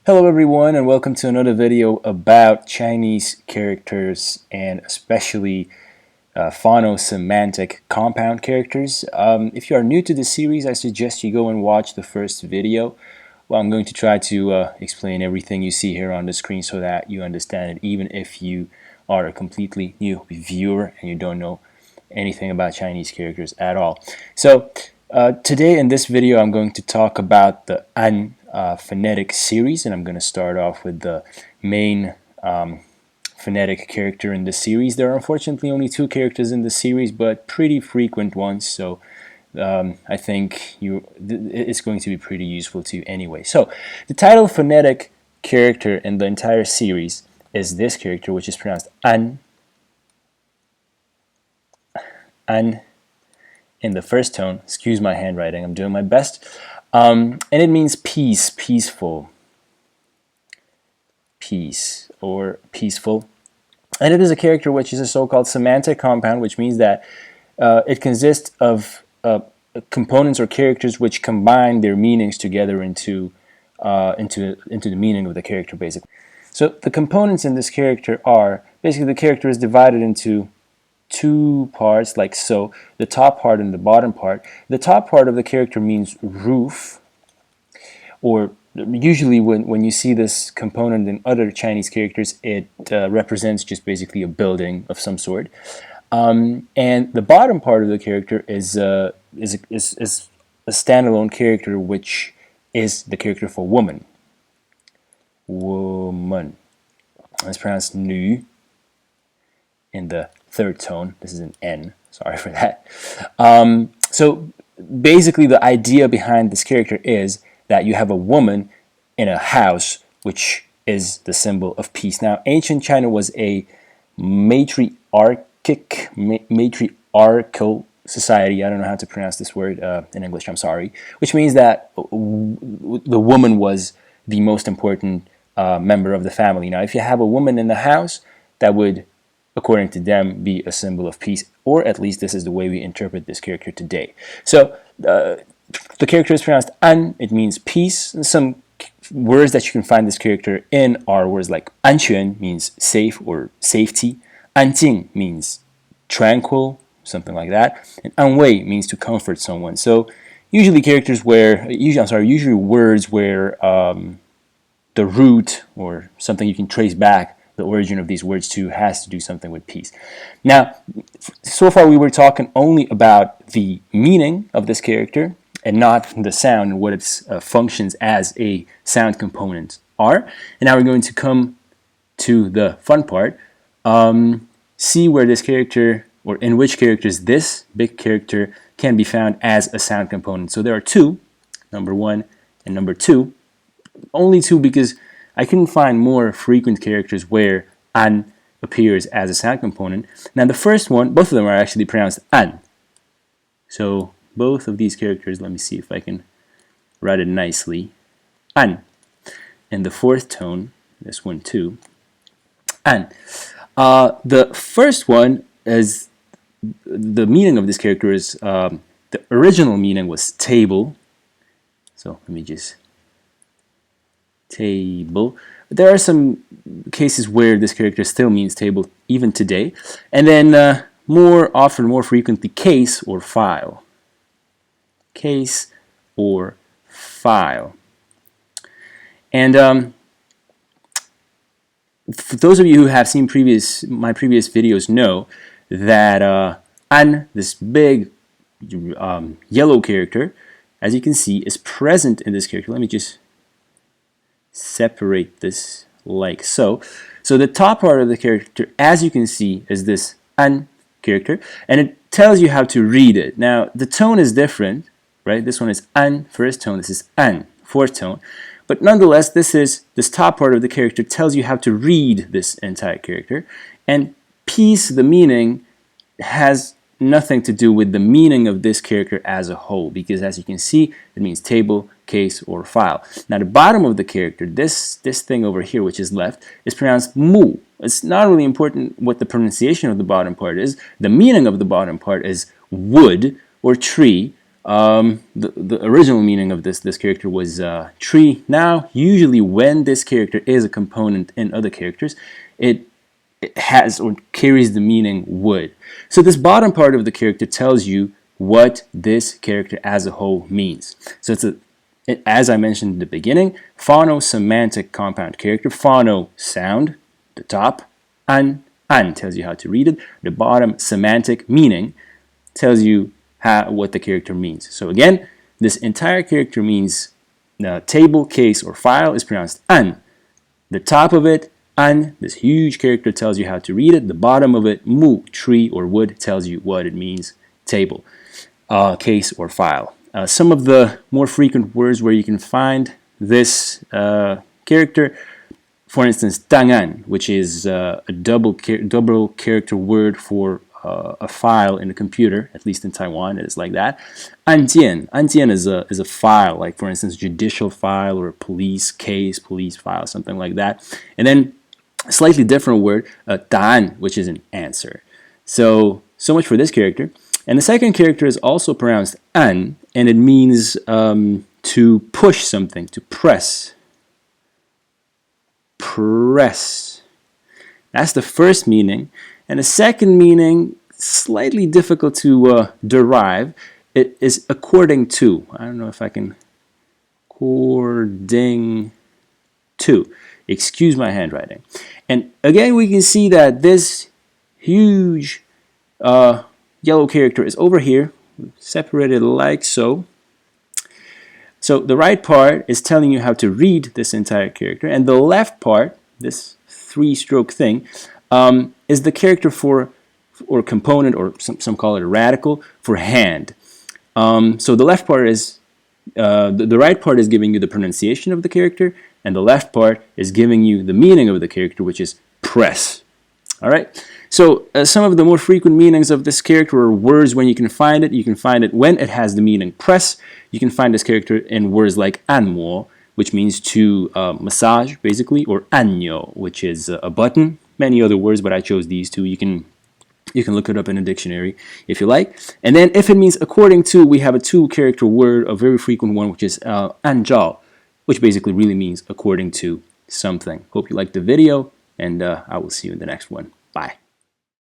Hello everyone and welcome to another video about Chinese characters and especially phono-semantic compound characters. If you are new to the series, I suggest you go and watch the first video. Well, I'm going to try to explain everything you see here on the screen so that you understand it, even if you are a completely new viewer and you don't know anything about Chinese characters at all. So today in this video I'm going to talk about the an phonetic series, and I'm going to start off with the main phonetic character in the series. There are unfortunately only two characters in the series, but pretty frequent ones, so I think it's going to be pretty useful to you anyway. So the title phonetic character in the entire series is this character, which is pronounced an in the first tone. Excuse my handwriting, I'm doing my best. And it means peace, peaceful, peace, or peaceful. And it is a character which is a so-called semantic compound, which means that it consists of components or characters which combine their meanings together into the meaning of the character, basically. So the components in this character are basically the character is divided into two parts, like so, the top part and the bottom part. The top part of the character means roof, or usually when you see this component in other Chinese characters, it represents just basically a building of some sort. And the bottom part of the character is a standalone character, which is the character for woman. Woman. It's pronounced nu in the third tone. This is an N. Sorry for that. So basically the idea behind this character is that you have a woman in a house, which is the symbol of peace. Now, ancient China was a matriarchal society. I don't know how to pronounce this word in English, I'm sorry. Which means that the woman was the most important member of the family. Now, if you have a woman in the house, that would, according to them, be a symbol of peace, or at least this is the way we interpret this character today. So the character is pronounced an, it means peace. Some words that you can find this character in are words like anquan, means safe or safety, anjing means tranquil, something like that, and anwei means to comfort someone. So usually usually words where the root or something you can trace back the origin of these words to has to do something with peace. Now, so far we were talking only about the meaning of this character and not the sound and what its functions as a sound component are. And now we're going to come to the fun part. See where this character, or in which characters this big character can be found as a sound component. So there are two, number one and number two. Only two because I couldn't find more frequent characters where an appears as a sound component. Now the first one, both of them are actually pronounced an. So both of these characters, let me see if I can write it nicely. An. And the fourth tone, this one too, an. The first one is, the meaning of this character is, the original meaning was table. So let me just, table. But there are some cases where this character still means table even today. And then more frequently, case or file. Case or file. And for those of you who have seen my previous videos know that an, this big yellow character, as you can see, is present in this character. Let me just separate this like so. So the top part of the character, as you can see, is this an character, and it tells you how to read it. Now the tone is different, right? This one is an first tone, this is an fourth tone, but nonetheless this top part of the character tells you how to read this entire character. And peace, the meaning, has nothing to do with the meaning of this character as a whole, because as you can see, it means table, case, or file. Now the bottom of the character, this thing over here which is left, is pronounced mu. It's not really important what the pronunciation of the bottom part is. The meaning of the bottom part is wood or tree The original meaning of this character was tree. Now, usually when this character is a component in other characters, it has or carries the meaning would. So this bottom part of the character tells you what this character as a whole means. So as I mentioned in the beginning, phono-semantic compound character. Phono, sound, the top, an tells you how to read it. The bottom, semantic, meaning, tells you what the character means. So again, this entire character means table, case, or file is pronounced an. The top of it, an, this huge character, tells you how to read it. The bottom of it, mu, tree or wood, tells you what it means, table, case, or file. Some of the more frequent words where you can find this character, for instance, tangan, which is a double character word for a file in a computer, at least in Taiwan, it is like that. Anjian is a file, like for instance, judicial file or a police case, police file, something like that. And then a slightly different word, ta'an, which is an answer. So much for this character. And the second character is also pronounced an, and it means to push something, to press. Press. That's the first meaning. And the second meaning, slightly difficult to derive, it is according to. I don't know if I can. According to. Excuse my handwriting. And again, we can see that this huge yellow character is over here, separated like so. So the right part is telling you how to read this entire character, and the left part, this three-stroke thing, is the character for, or component, or some call it a radical, for hand. So the left part is, the right part is giving you the pronunciation of the character, and the left part is giving you the meaning of the character, which is press. All right. So some of the more frequent meanings of this character are words when you can find it. You can find it when it has the meaning press. You can find this character in words like anmo, which means to massage, basically, or anyo, which is a button. Many other words, but I chose these two. You can look it up in a dictionary if you like. And then if it means according to, we have a two-character word, a very frequent one, which is anjao, which basically really means according to something. Hope you liked the video, and I will see you in the next one. Bye.